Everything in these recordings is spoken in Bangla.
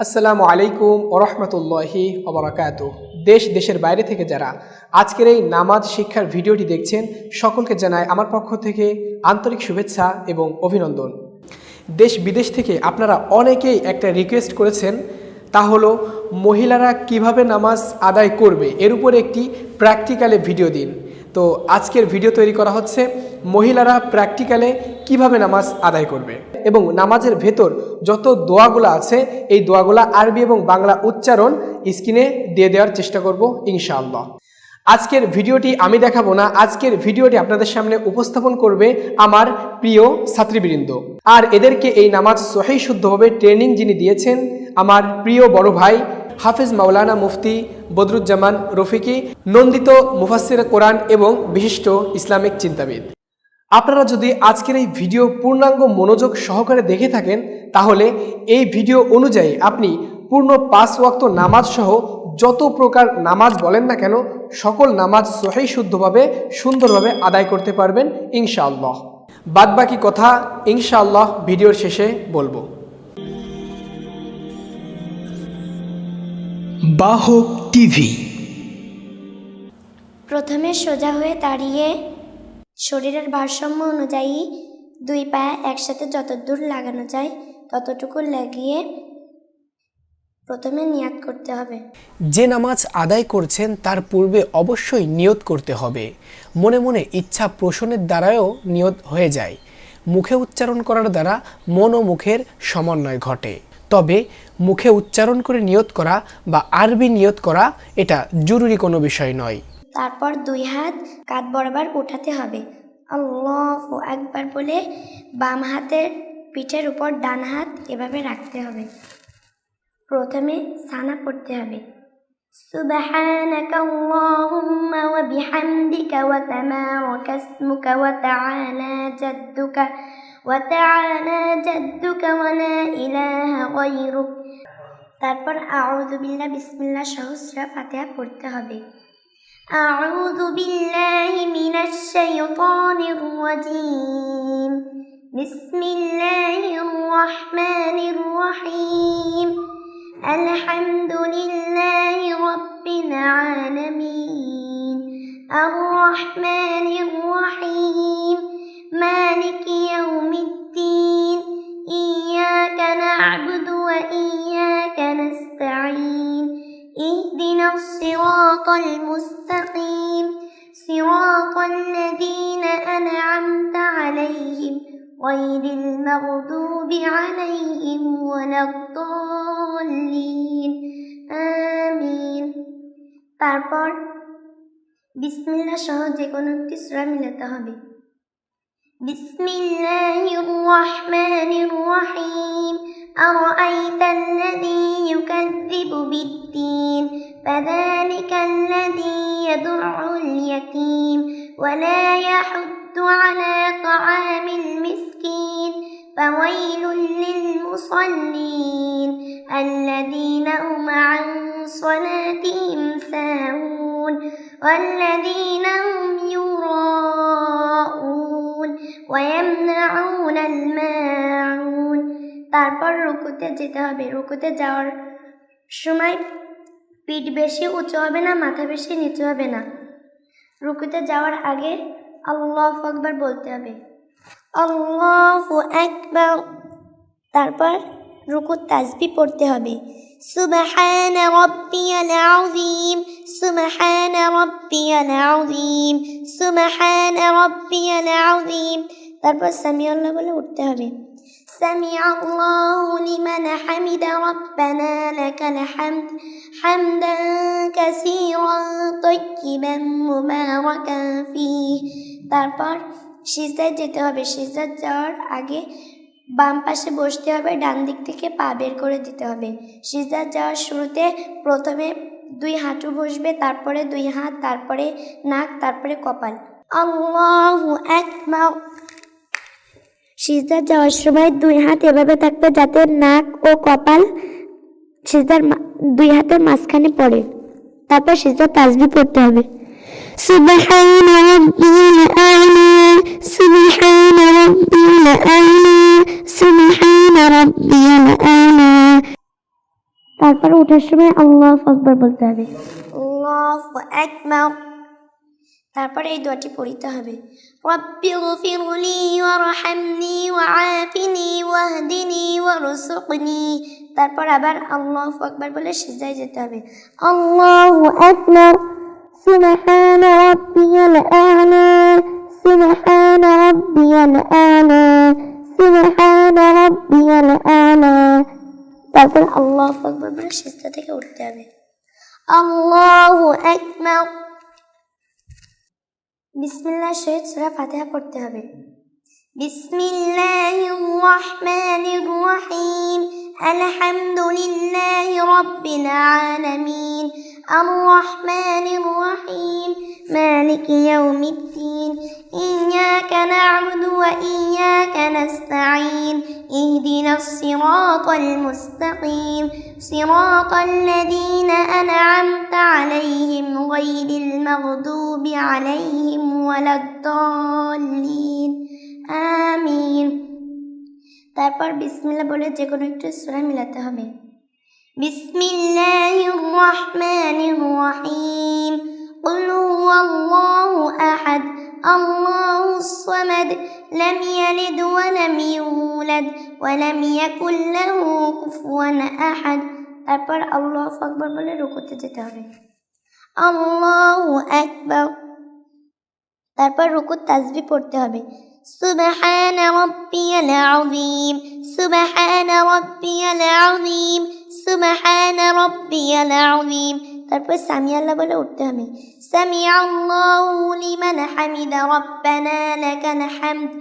আসসালামু আলাইকুম ওরহমতুল্লাহি ওবরাকাতুহ। দেশ দেশের বাইরে থেকে যারা আজকের এই নামাজ শিক্ষার ভিডিওটি দেখছেন সকলকে জানাই আমার পক্ষ থেকে আন্তরিক শুভেচ্ছা এবং অভিনন্দন। দেশ বিদেশ থেকে আপনারা অনেকেই একটা রিকোয়েস্ট করেছেন, তা হলো মহিলারা কিভাবে নামাজ আদায় করবে এর উপর একটি প্র্যাকটিক্যালে ভিডিও দিন। তো আজকের ভিডিও তৈরি করা হচ্ছে মহিলারা প্র্যাকটিক্যালে কিভাবে নামাজ আদায় করবে এবং নামাজের ভেতর যত দোয়াগুলো আছে এই দোয়াগুলো আরবি এবং বাংলা উচ্চারণ স্ক্রিনে দিয়ে দেওয়ার চেষ্টা করব ইনশাআল্লাহ। আজকের ভিডিওটি আমি দেখাবো না, আজকের ভিডিওটি আপনাদের সামনে উপস্থাপন করবে আমার প্রিয় ছাত্রীবৃন্দ। আর এদেরকে এই নামাজ সহিহ শুদ্ধভাবে ট্রেনিং যিনি দিয়েছেন আমার প্রিয় বড় ভাই হাফেজ মাওলানা মুফতি বদরুজ্জামান রফিকি, নন্দিত মুফাসসির কোরআন এবং বিশিষ্ট ইসলামিক চিন্তাবিদ। আপনারা যদি আজকের এই ভিডিও পূর্ণাঙ্গ মনোযোগ সহকারে দেখে থাকেন তাহলে এই ভিডিও অনুযায়ী আপনি পূর্ণ 5 ওয়াক্ত নামাজ সহ যত প্রকার নামাজ বলেন না কেন সকল নামাজ সহিহ শুদ্ধভাবে সুন্দরভাবে আদায় করতে পারবেন ইনশাআল্লাহ। বাদবাকি কথা ইনশাআল্লাহ ভিডিওর শেষে বলবো। বাহক টিভি। প্রথমে সোজা হয়ে দাঁড়িয়ে শরীরের ভারসাম্য অনুযায়ী দুই পায়ে একসাথে যতদূর লাগানো যায় ততটুকু লাগিয়ে প্রথমে নিয়াত করতে হবে। যে নামাজ আদায় করছেন তার পূর্বে অবশ্যই নিয়ত করতে হবে। মনে মনে ইচ্ছা পোষণের দ্বারাও নিয়ত হয়ে যায়। মুখে উচ্চারণ করার দ্বারা মন ও মুখের সমন্বয় ঘটে। তবে মুখে উচ্চারণ করে নিয়ত করা বা আরবি নিয়ত করা এটা জরুরি কোনো বিষয় নয়। তারপর দুই হাত কাঁধ বরাবর উঠাতে হবে। আল্লাহু আকবার বলে বাম হাতের পিঠের উপর ডান হাত এভাবে রাখতে হবে। প্রথমে সানা পড়তে হবে। সুবহানাকা আল্লাহুম্মা ওয়া বিহামদিকা ওয়া তাবারাকা ইসমুকা ওয়া তাআলা জাদ্দুকা ওয়া লা ইলাহা গায়রুক। তারপর আউযু বিল্লাহ বিসমিল্লাহ সহ সূরা ফাতিহা পড়তে হবে। আউযু বিল্লাহি মিনাশ শাইতানির রাজীম। বিসমিল্লাহির রাহমানির রহিম। আলহামদুলিল্লাহি রাব্বিল আলামিন। আর রহমানির রহিম। মালিকি ইয়াউমিদ্দিন। ইয়্যাকা না'বুদু ওয়া ইয়্যাকা নাস্তাঈন। ইহদিনাস সিরাতাল মুস্তাকিম। সিরাতাল লাযীনা আন'আমতা আলাইহিম গায়রিল মাগদুবি আলাইহিম ওয়ালাদ-দাল্লিন। আমিন। তারপর বিসমিল্লাহ সহ যে কোনো একটি সূরা মিলাতে হবে। বিসমিল্লাহির রহমানির রহিম। আরাআইতাল্লাযী ইউকাযযিবু বিদ্দীন ফাযালিকাল্লাযী ইয়াদউল ইয়াতীম ওয়া লা ইয়াহুদ্দু আলা তাআমিল মিসকিন ফাওয়াইলুল লিল মুসাল্লিন আল্লাযীনা হুম আন সালাতিহিম সাহুন ওয়াল্লাযীনা হুম ইউরাউন ওয়া ইয়ামনাউনাল মাউন। তারপর রুকুতে যেতে হবে। রুকুতে যাওয়ার সময় পিঠ বেশি উঁচু হবে না, মাথা বেশি নিচু হবে না। রুকুতে যাওয়ার আগে আল্লাহু আকবার বলতে হবে। আল্লাহু আকবার। তারপর রুকুর তাসবিহ পড়তে হবে। সুবহানা রাব্বিয়াল আযীম। সুবহানা রাব্বিয়াল আযীম। সুবহানা রাব্বিয়াল আযীম। তারপর সামিআল্লাহ বলে উঠতে হবে। সামিআল্লাহু লিমান হামিদা রাব্বানা লাকাল হামদ হামদান কাসীরান তাইয়িবান মুবারাকান ফীহি। তারপর সিজদায় যেতে হবে। সিজদায় যাওয়ার আগে বাম পাশে বসতে হবে, ডান দিক থেকে পা বের করে দিতে হবে। সিজদায় যাওয়ার শুরুতে প্রথমে দুই হাঁটু বসবে, তারপরে দুই হাত, তারপরে নাক, তারপরে কপাল। আল্লাহু আকবার। সিজদায় যাওয়ার সময় দুই হাত এভাবে থাকবে যাতে নাক ও কপাল সিজদার দুই হাতের মাঝখানে পড়ে। তারপর সিজদার তাসবিহ পড়তে হবে। সুবহানা রাব্বিল আ'লা। সুবহানা রাব্বিল আ'লা। সুবহানা রাব্বিল আ'লা। তারপর ওঠার সময় আল্লাহু আকবার বলতে হবে, আল্লাহু আকবার। তারপরে এই দোয়াটি পড়তে হবে, রব্বিগফিরলি ওয়ারহামনি ওয়াআফিনি ওয়াহদিনি ওয়ারযুকনি। তারপর আবার আল্লাহু আকবার বলে সিজদায় যেতে হবে, আল্লাহু আকবার, সুবহান রাব্বিয়াল আ'লা, সুবহান রাব্বিয়াল আ'লা, সুবহান রাব্বিয়াল আ'লা। তারপর আল্লাহু আকবার বলে সিজদা থেকে উঠতে হবে, আল্লাহু আকবার। বিসমিল্লাহ সহিত সূরা ফাতিহা পড়তে হবে, বিসমিল্লাহির রহমানির রহিম, আলহামদুলিল্লাহি রাব্বিল আলামিন, আর রহমানির রহিম, মালিকি ইয়াউমিদ্দিন, ইয়াকা না'বুদু ওয়া ইয়াকা নাস্তাঈন, ইহদিনাস সিরাতাল মুস্তাকিম, সিরাতাল লাযীনা আন'আমতা আলাইহিম গায়রিল মাগদুবি আলাইহিম ওয়ালাদ-দাল্লিন, আমিন। তারপর বিসমিল্লাহ বলে যে কোনো একটি সূরা মিলাতে হবে, বিসমিল্লাহির রহমানির রহিম, কুল হুয়াল্লাহু আহাদ, আল্লাহুস সামাদ, লাম ইয়ালিদ ওয়া লাম ইউলাদ ওয়া লাম ইয়াকুল লাহু কুফুয়ান আহাদ। তারপর আল্লাহু আকবার বলে রুকুতে যেতে হবে, আল্লাহু আকবার। তারপর রুকুর তাসবিহ পড়তে হবে, সুবহান রাব্বিয়াল আযীম, সুবহান রাব্বিয়াল আযীম, সুবহান রাব্বিয়াল আযীম। তারপর সামি আল্লাহ বলে উঠতে হবে, সামিআল্লাহু লিমান হামিদা, রাব্বানা লাকাল হামদ,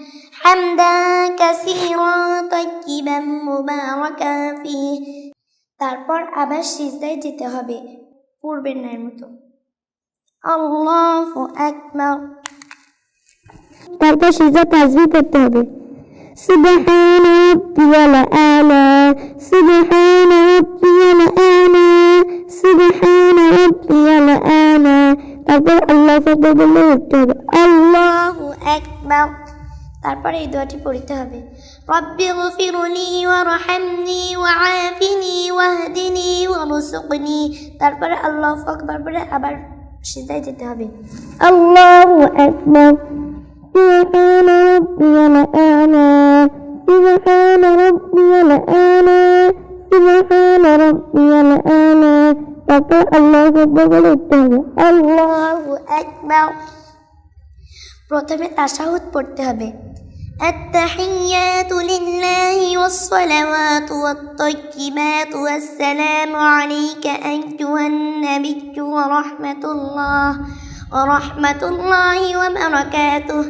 হামদান কাসীরান তাইয়্যিবান মুবারাকান ফীহ। তারপর আবার সিজদায় যেতে হবে পূর্বের ন্যায় মতো, আল্লাহু আকবার। তারপর সিজদা তাসবিহ পড়তে হবে, সুবহান রাব্বিয়াল আ'লা, সুবহান রাব্বিয়াল আ'লা, সুবহান রাব্বিয়াল আ'লা। তারপর আল্লাহু আকবার বলে উঠতে হবে, আল্লাহু আকবার। তারপর এই দোয়াটি পড়তে হবে, রব্বিগফিরলি ওয়ারহামনি ওয়াআফিনি ওয়াহদিনি ওয়ারযুকনি। তারপর আল্লাহু আকবার বলে আবার সিজদায় যেতে হবে, আল্লাহু আকবার। সুবহান রাব্বিয়াল আ'লা, সুবহান রাব্বিয়াল আ'লা, সুবহান রাব্বিয়াল আ'লা। তারপর আল্লাহু আকবার বলে উঠতে হবে, আল্লাহু আকবার। প্রথমে তাশাহুদ পড়তে হবে, التحيات لله والصلوات والطيبات والسلام عليك أيها النبي ورحمة الله وبركاته,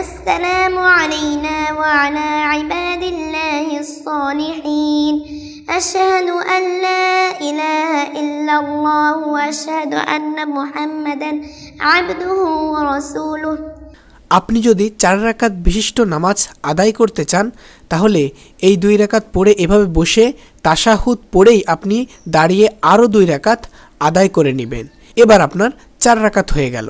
السلام علينا وعلى عباد الله الصالحين, أشهد أن لا إله إلا الله وأشهد أن محمدا عبده ورسوله। আপনি যদি 4 রাকাত বিশিষ্ট নামাজ আদায় করতে চান তাহলে এই 2 রাকাত পড়ে এভাবে বসে তাশাহুদ পড়েই আপনি দাঁড়িয়ে আরও 2 রাকাত আদায় করে নেবেন। এবার আপনার 4 রাকাত হয়ে গেল।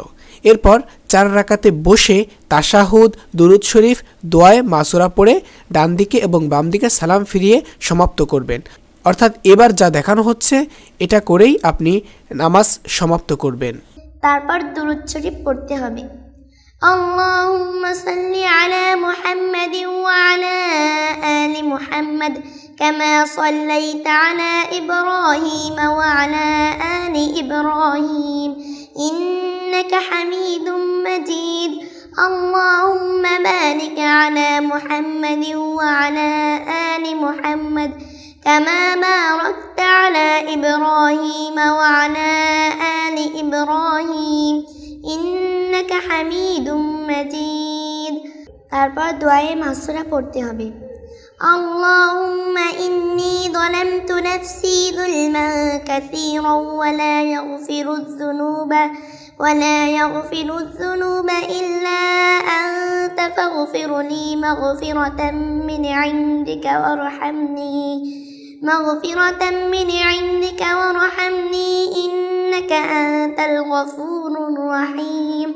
এরপর 4 রাকাতে বসে তাশাহুদ, দুরুদ শরীফ, দোয়ায়ে মাসুরা পড়ে ডান দিকে এবং বাম দিকে সালাম ফিরিয়ে সমাপ্ত করবেন। অর্থাৎ এবার যা দেখানো হচ্ছে এটা করেই আপনি নামাজ সমাপ্ত করবেন। তারপর দুরুদ শরীফ পড়তে হবে, আল্লাহুম্মা সাল্লি আলা মুহাম্মাদিন ওয়া আলা আলি মুহাম্মাদ কামা সাল্লাইতা আলা ইব্রাহিম ওয়া আলা আলি ইব্রাহিম ইন্নাকা হামিদুম মাজিদ, আল্লাহুম্মা বারিক আলা মুহাম্মাদিন ওয়া আলা আলি মুহাম্মাদ কামা বারাকতা আলা ইব্রাহিম ওয়া আলা আলি ইব্রাহিম ইন্নাকা হামিদুম মাজিদ। তারপর দোয়ায়ে মাসুরা পড়তে হবে, আল্লাহুম্মা ইন্নী যালামতু নাফসি যুলমান কাসীরান ওয়া লা ইয়াগফিরুয যুনুবা ইল্লা আনতা ফাগফিরলি মাগফিরাতাম মিন ইনদিকা ওয়ারহামনি ইন্নাকা আনতাল গফুরুর রহিম।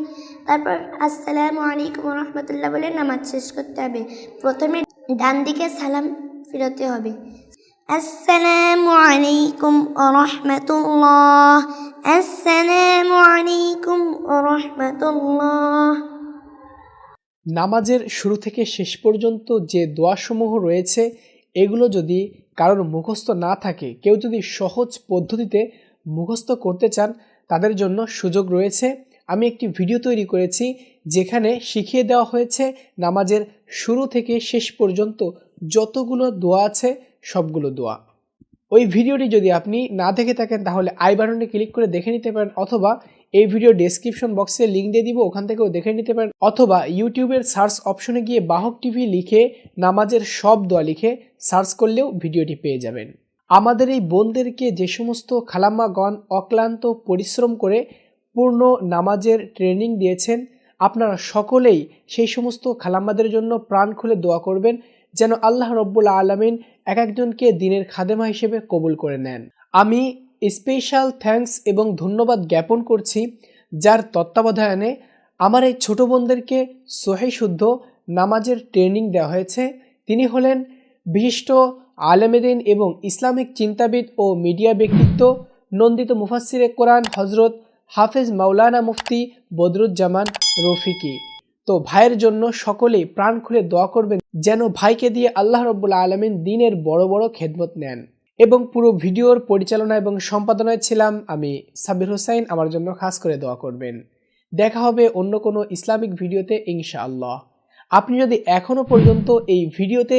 তারপর আসসালামু আলাইকুম ওয়া রাহমাতুল্লাহ বলে নামাজ শেষ করতে হবে। প্রথমে ডান দিকে সালাম ফিরাতে হবে, আসসালামু আলাইকুম ওয়া রাহমাতুল্লাহ, আসসালামু আলাইকুম ওয়া রাহমাতুল্লাহ। নামাজের শুরু থেকে শেষ পর্যন্ত যে দোয়াসমূহ রয়েছে এগুলো যদি কারোর মুখস্থ না থাকে, কেউ যদি সহজ পদ্ধতিতে মুখস্থ করতে চান তাদের জন্য সুযোগ রয়েছে। আমি একটি ভিডিও তৈরি করেছি যেখানে শিখিয়ে দেওয়া হয়েছে নামাজের শুরু থেকে শেষ পর্যন্ত যতগুলো দোয়া আছে সবগুলো দোয়া। ওই ভিডিওটি যদি আপনি না দেখে থাকেন তাহলে আই বাটনে ক্লিক করে দেখে নিতে পারেন, অথবা এই ভিডিও ডেসক্রিপশন বক্সে লিঙ্ক দিয়ে দিব, ওখান থেকেও দেখে নিতে পারেন, অথবা ইউটিউবের সার্চ অপশনে গিয়ে বাহক টিভি লিখে নামাজের সব দোয়া লিখে সার্চ করলেও ভিডিওটি পেয়ে যাবেন। আমাদের এই বোনদেরকে যে সমস্ত খালাম্মাগণ অক্লান্ত পরিশ্রম করে পূর্ণ নামাজের ট্রেনিং দিয়েছেন, আপনারা সকলেই সেই সমস্ত খালাম্মাদের জন্য প্রাণ খুলে দোয়া করবেন যেন আল্লাহ রব্বুল আলামিন এক একজনকে দিনের খাদেমা হিসেবে কবুল করে নেন। আমি স্পেশাল থ্যাঙ্কস এবং ধন্যবাদ জ্ঞাপন করছি যার তত্ত্বাবধানে আমার এই ছোটো বোনদেরকে সহিহ শুদ্ধ নামাজের ট্রেনিং দেওয়া হয়েছে। তিনি হলেন বিশিষ্ট আলেমেদিন এবং ইসলামিক চিন্তাবিদ ও মিডিয়া ব্যক্তিত্ব, নন্দিত মুফাসসিরে কোরআন হজরত হাফেজ মাওলানা মুফতি বদরুজ্জামান রফিকি। তো ভাইয়ের জন্য সকলেই প্রাণ খুলে দোয়া করবেন যেন ভাইকে দিয়ে আল্লাহ রব্বুল আলামিন দিনের বড় বড় খেদমত নেন। এবং পুরো ভিডিওর পরিচালনা এবং সম্পাদনায় ছিলাম আমি সাব্বির হোসাইন। আমার জন্য খাস করে দোয়া করবেন। দেখা হবে অন্য কোনো ইসলামিক ভিডিওতে ইনশাআল্লাহ। আপনি যদি এখনও পর্যন্ত এই ভিডিওতে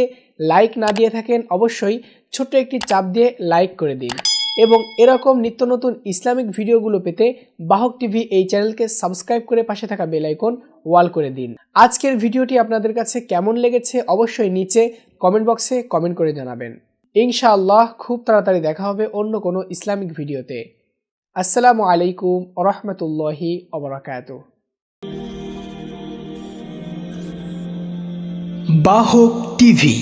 লাইক না দিয়ে থাকেন অবশ্যই ছোট্ট একটি চাপ দিয়ে লাইক করে দিন, এবং এরকম নিত্য নতুন ইসলামিক ভিডিওগুলো পেতে বাহক টিভি এই চ্যানেলকে সাবস্ক্রাইব করে পাশে থাকা বেল আইকন ওয়াল করে দিন। আজকের ভিডিওটি আপনাদের কাছে কেমন লেগেছে অবশ্যই নিচে কমেন্ট বক্সে কমেন্ট করে জানাবেন। ইনশাআল্লাহ খুব তাড়াতাড়ি দেখা হবে অন্য কোনো ইসলামিক ভিডিওতে। আসসালামু আলাইকুম ওয়া রাহমাতুল্লাহি ওয়া বারাকাতুহু। বাহক টিভি।